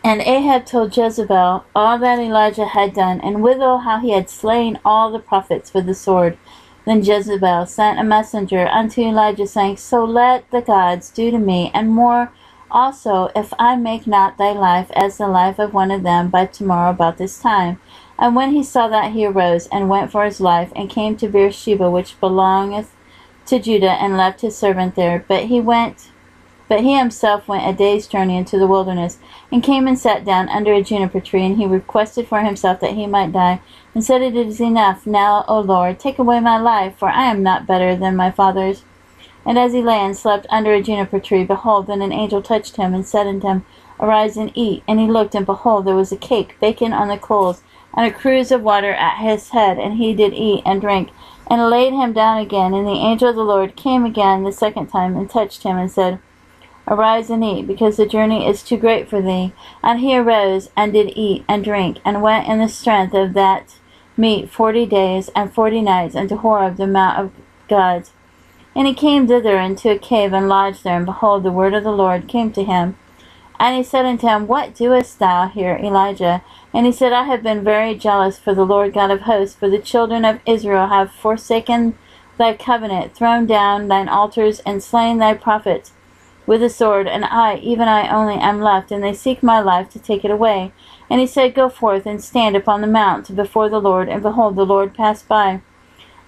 And Ahab told Jezebel all that Elijah had done, and withal how he had slain all the prophets with the sword. Then Jezebel sent a messenger unto Elijah, saying, So let the gods do to me, and more also, if I make not thy life as the life of one of them by tomorrow about this time. And when he saw that, he arose, and went for his life, and came to Beersheba, which belongeth to Judah, and left his servant there. But he himself went a day's journey into the wilderness, and came and sat down under a juniper tree, and he requested for himself that he might die, and said, It is enough now, O Lord, take away my life, for I am not better than my fathers. And as he lay and slept under a juniper tree, behold, then an angel touched him, and said unto him, Arise and eat. And he looked, and behold, there was a cake baken on the coals, and a cruse of water at his head, and he did eat and drink, and laid him down again. And the angel of the Lord came again the second time, and touched him, and said, Arise and eat, because the journey is too great for thee. And he arose, and did eat and drink, and went in the strength of that meat 40 days and 40 nights unto Horeb, the mount of God. And he came thither into a cave, and lodged there. And behold, the word of the Lord came to him. And he said unto him, What doest thou here, Elijah? And he said, I have been very jealous for the Lord God of hosts, for the children of Israel have forsaken thy covenant, thrown down thine altars, and slain thy prophets with the sword, and I, even I only, am left, and they seek my life to take it away. And he said, Go forth, and stand upon the mount before the Lord. And behold, the Lord passed by,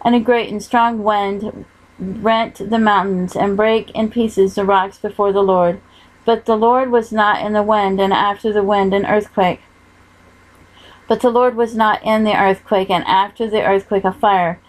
and a great and strong wind rent the mountains, and brake in pieces the rocks before the Lord. But the Lord was not in the wind, and after the wind an earthquake. But the Lord was not in the earthquake, and after the earthquake a fire.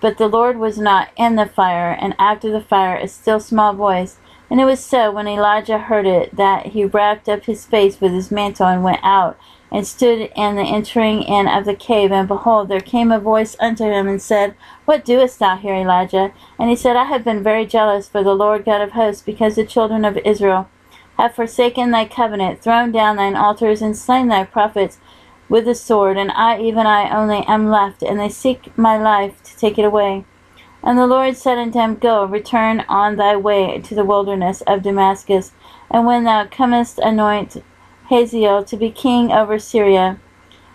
But the Lord was not in the fire, and after the fire a still small voice. And it was so, when Elijah heard it, that he wrapped up his face with his mantle, and went out, and stood in the entering in of the cave. And behold, there came a voice unto him, and said, What doest thou here, Elijah? And he said, I have been very jealous for the Lord God of hosts, because the children of Israel have forsaken thy covenant, thrown down thine altars, and slain thy prophets with the sword. And I, even I only, am left, and they seek my life to take it away. And the Lord said unto him, Go, return on thy way to the wilderness of Damascus, and when thou comest, anoint Hazael to be king over Syria,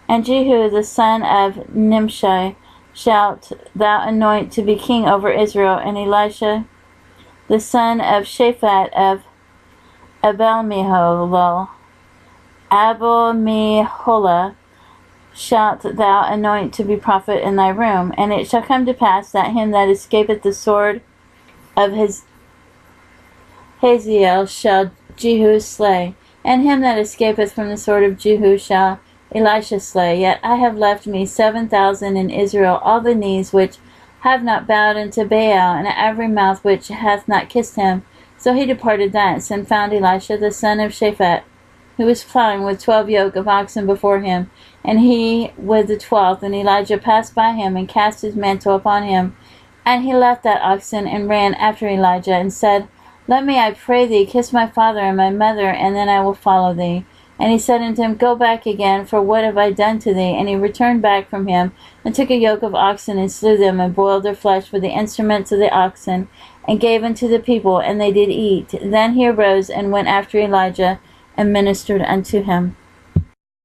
and Jehu the son of Nimshi shalt thou anoint to be king over Israel, and Elisha the son of Shaphat of Abel-Meholah shalt thou anoint to be prophet in thy room. And it shall come to pass that him that escapeth the sword of his Hazael shall Jehu slay, and him that escapeth from the sword of Jehu shall Elisha slay. Yet I have left me 7,000 in Israel, all the knees which have not bowed unto Baal, and every mouth which hath not kissed him. So he departed thence, and found Elisha the son of Shaphat, who was plowing with 12 yoke of oxen before him, and he with the 12th. And Elijah passed by him, and cast his mantle upon him. And he left that oxen, and ran after Elijah, and said, Let me, I pray thee, kiss my father and my mother, and then I will follow thee. And he said unto him, Go back again, for what have I done to thee? And he returned back from him, and took a yoke of oxen, and slew them, and boiled their flesh with the instruments of the oxen, and gave unto the people, and they did eat. Then he arose, and went after Elijah, and ministered unto him.